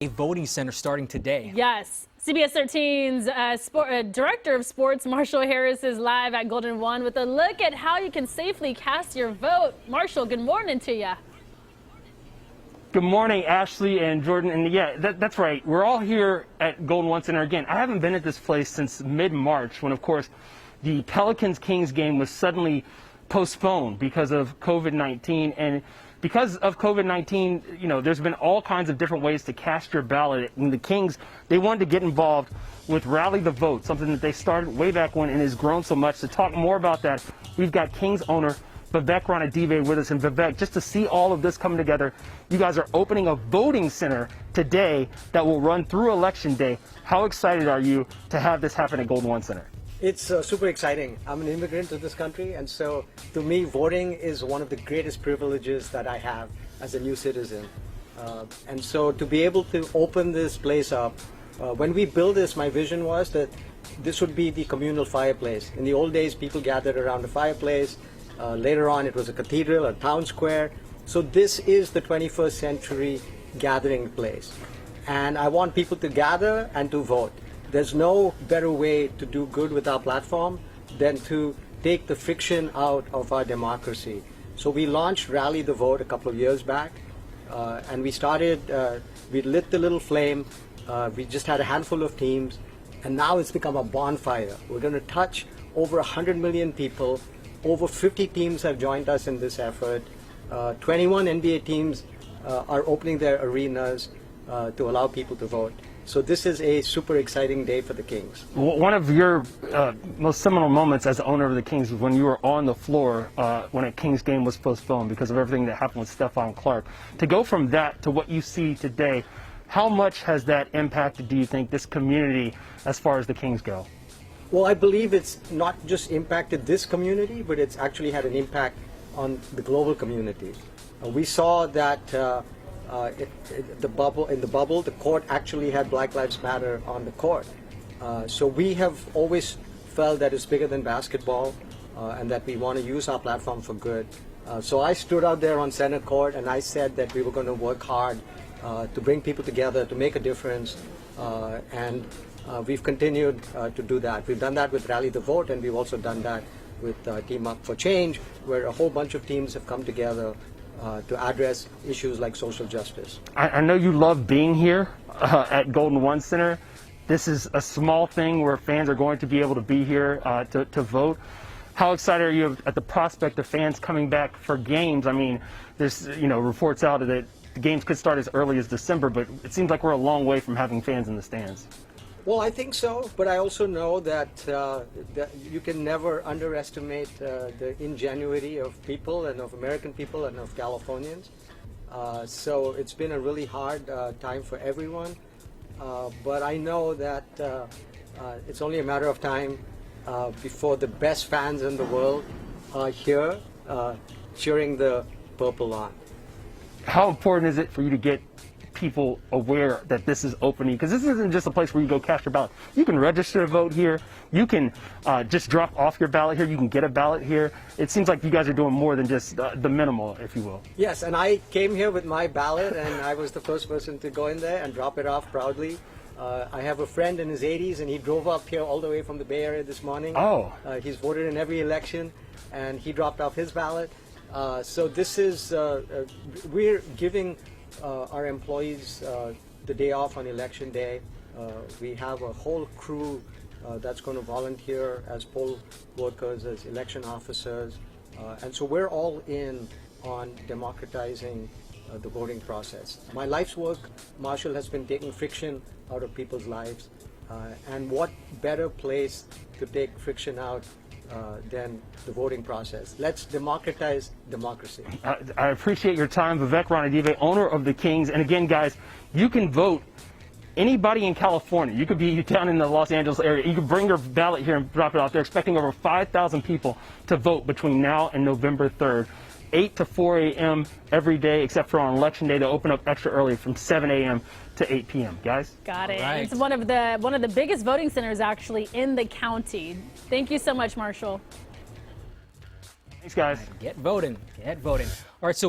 A voting center starting today. Yes. CBS 13's Director of Sports, Marshall Harris, is live at Golden One with a look at how you can safely cast your vote. Marshall, good morning to you. Good morning, Ashley and Jordan. And yeah, that's right. We're all here at Golden One Center again. I haven't been at this place since mid-March when, of course, the Pelicans Kings game was suddenly postponed because of COVID-19. And because of COVID-19, you know, there's been all kinds of different ways to cast your ballot. And the Kings, they wanted to get involved with Rally the Vote, something that they started way back when and has grown so much. To talk more about that, we've got Kings owner Vivek Ranadive with us. And Vivek, just to see all of this coming together, you guys are opening a voting center today that will run through Election Day. How excited are you to have this happen at Golden One Center? It's super exciting. I'm an immigrant to this country, and so to me, voting is one of the greatest privileges that I have as a new citizen. And so to be able to open this place up, when we built this, my vision was that this would be the communal fireplace. In the old days, people gathered around a fireplace. Later on, it was a cathedral, a town square. So this is the 21st century gathering place. And I want people to gather and to vote. There's no better way to do good with our platform than to take the friction out of our democracy. So we launched Rally the Vote a couple of years back, and we started, we lit the little flame, we just had a handful of teams, and now it's become a bonfire. We're going to touch over 100 million people. Over 50 teams have joined us in this effort. 21 NBA teams are opening their arenas to allow people to vote. So this is a super exciting day for the Kings. One of your most seminal moments as the owner of the Kings was when you were on the floor when a Kings game was postponed because of everything that happened with Stephon Clark. To go from that to what you see today, how much has that impacted, do you think, this community as far as the Kings go? Well, I believe it's not just impacted this community, but it's actually had an impact on the global community. We saw that in the bubble, the court actually had Black Lives Matter on the court. So we have always felt that it's bigger than basketball and that we want to use our platform for good. So I stood out there on center court and I said that we were going to work hard to bring people together, to make a difference, and we've continued to do that. We've done that with Rally the Vote, and we've also done that with Team Up for Change, where a whole bunch of teams have come together to address issues like social justice. I know you love being here at Golden One Center. This is a small thing where fans are going to be able to be here to vote. How excited are you at the prospect of fans coming back for games? I mean, there's reports out that the games could start as early as December, but it seems like we're a long way from having fans in the stands. Well, I think so, but I also know that, that you can never underestimate the ingenuity of people and of American people and of Californians. So it's been a really hard time for everyone, but I know that it's only a matter of time before the best fans in the world are here cheering the purple on. How important is it for you to get people aware that this is opening? Because this isn't just a place where you go cast your ballot. You can register to vote here. You can just drop off your ballot here. You can get a ballot here. It seems like you guys are doing more than just the minimal, if you will. Yes, and I came here with my ballot, and I was the first person to go in there and drop it off proudly. I have a friend in his 80s, and he drove up here all the way from the Bay Area this morning. Oh. He's voted in every election, and he dropped off his ballot. So this is, we're giving our employees the day off on election day. We have a whole crew that's going to volunteer as poll workers, as election officers, and so we're all in on democratizing the voting process. My life's work, Marshall, has been taking friction out of people's lives, and what better place to take friction out than the voting process. Let's democratize democracy. I appreciate your time. Vivek Ranadive, owner of the Kings. And again, guys, you can vote. Anybody in California, you could be down in the Los Angeles area, you could bring your ballot here and drop it off. They're expecting over 5,000 people to vote between now and November 3rd. 8 to 4 a.m. every day, except for on Election Day. They open up extra early from 7 a.m. to 8 p.m. Guys? Got it. Right. It's one of the biggest voting centers actually in the county. Thank you so much, Marshall. Thanks, guys. Get voting. Get voting. All right, so